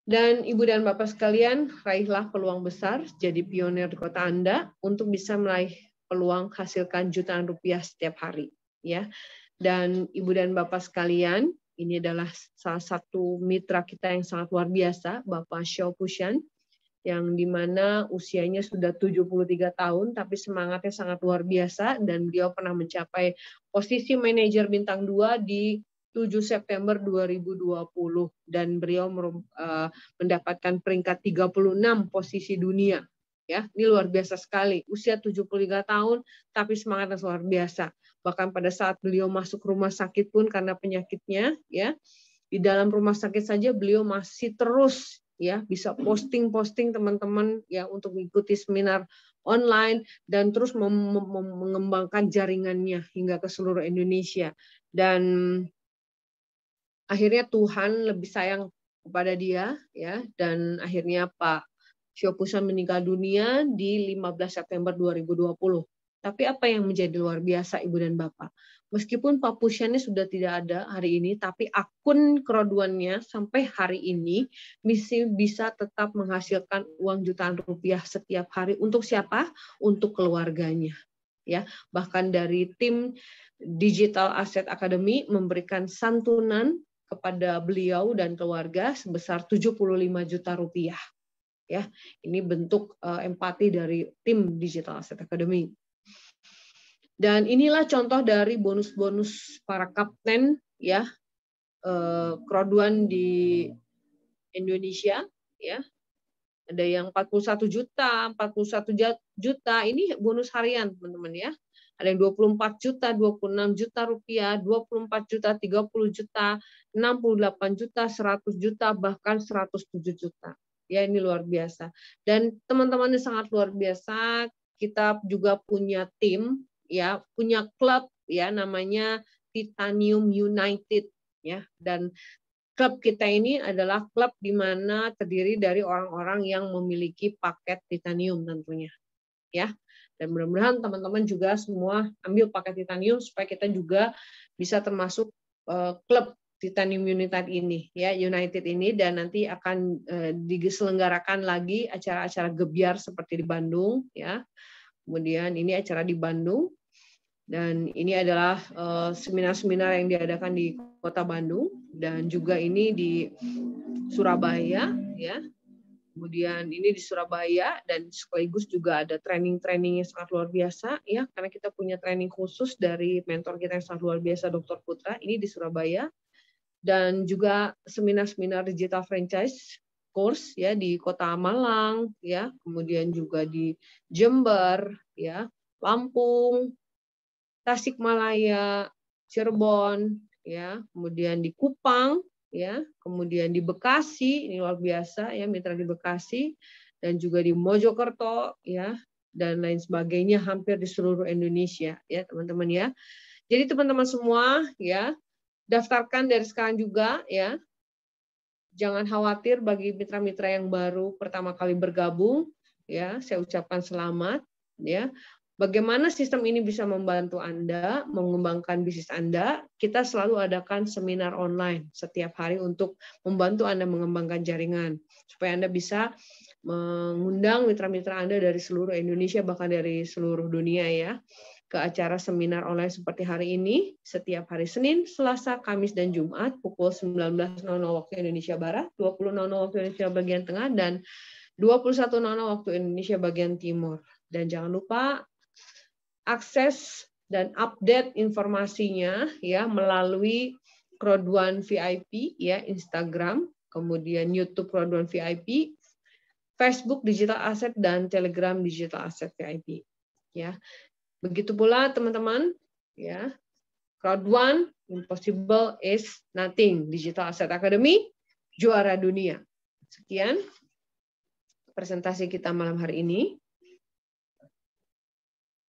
Dan Ibu dan Bapak sekalian, raihlah peluang besar, jadi pionir di kota Anda untuk bisa meraih peluang hasilkan jutaan rupiah setiap hari. Ya, dan Ibu dan Bapak sekalian, ini adalah salah satu mitra kita yang sangat luar biasa, Bapak Xiao Pushan, yang dimana usianya sudah 73 tahun, tapi semangatnya sangat luar biasa, dan beliau pernah mencapai posisi manajer bintang 2 di 7 September 2020, dan beliau mendapatkan peringkat 36 posisi dunia. Ya, ini luar biasa sekali. Usia 73 tahun, tapi semangatnya luar biasa. Bahkan pada saat beliau masuk rumah sakit pun karena penyakitnya, ya, di dalam rumah sakit saja beliau masih terus ya bisa posting teman-teman ya untuk mengikuti seminar online dan terus mengembangkan jaringannya hingga ke seluruh Indonesia. Dan akhirnya Tuhan lebih sayang kepada dia, ya, dan akhirnya Pak Shio Pusan meninggal dunia di 15 September 2020. Tapi apa yang menjadi luar biasa Ibu dan Bapak? Meskipun Pak Pusannya sudah tidak ada hari ini, tapi akun keroduannya sampai hari ini bisa tetap menghasilkan uang jutaan rupiah setiap hari. Untuk siapa? Untuk keluarganya. Ya, bahkan dari tim Digital Asset Academy memberikan santunan kepada beliau dan keluarga sebesar 75 juta rupiah. Ya, ini bentuk empati dari tim Digital Asset Academy. Dan inilah contoh dari bonus-bonus para kapten, ya, keroduan di Indonesia, ya. Ada yang 41 juta, 41 juta, ini bonus harian, teman-teman, ya. Ada yang 24 juta, 26 juta rupiah, 24 juta, 30 juta, 68 juta, 100 juta, bahkan 107 juta. Ya, ini luar biasa. Dan teman-teman ini sangat luar biasa. Kita juga punya tim, ya, punya klub, ya, namanya Titanium United, ya. Dan klub kita ini adalah klub di mana terdiri dari orang-orang yang memiliki paket titanium tentunya, ya. Dan mudah-mudahan teman-teman juga semua ambil paket titanium supaya kita juga bisa termasuk klub Titanium United ini, ya, United ini, dan nanti akan diselenggarakan lagi acara-acara gebyar seperti di Bandung, ya. Kemudian ini acara di Bandung. Dan ini adalah seminar-seminar yang diadakan di Kota Bandung dan juga ini di Surabaya, ya. Kemudian ini di Surabaya dan sekaligus juga ada training-training yang sangat luar biasa, ya, karena kita punya training khusus dari mentor kita yang sangat luar biasa, Dr. Putra, ini di Surabaya. Dan juga seminar-seminar digital franchise course, ya, di Kota Malang, ya, kemudian juga di Jember, ya, Lampung, Tasikmalaya, Cirebon, ya, kemudian di Kupang, ya, kemudian di Bekasi, ini luar biasa, ya, mitra di Bekasi, dan juga di Mojokerto, ya, dan lain sebagainya, hampir di seluruh Indonesia, ya, teman-teman, ya. Jadi teman-teman semua, ya, daftarkan dari sekarang juga, ya. Jangan khawatir bagi mitra-mitra yang baru pertama kali bergabung, ya, saya ucapkan selamat, ya. Bagaimana sistem ini bisa membantu Anda mengembangkan bisnis Anda? Kita selalu adakan seminar online setiap hari untuk membantu Anda mengembangkan jaringan supaya Anda bisa mengundang mitra-mitra Anda dari seluruh Indonesia bahkan dari seluruh dunia, ya, ke acara seminar online seperti hari ini setiap hari Senin, Selasa, Kamis, dan Jumat pukul 19.00 waktu Indonesia Barat, 20.00 waktu Indonesia bagian tengah, dan 21.00 waktu Indonesia bagian timur. Dan jangan lupa akses dan update informasinya, ya, melalui Keroduan VIP, ya, Instagram, kemudian YouTube Keroduan VIP, Facebook Digital Asset, dan Telegram Digital Asset VIP, ya. Begitu pula teman-teman, ya, Crowd1, Impossible is Nothing, Digital Asset Academy, juara dunia. Sekian presentasi kita malam hari ini.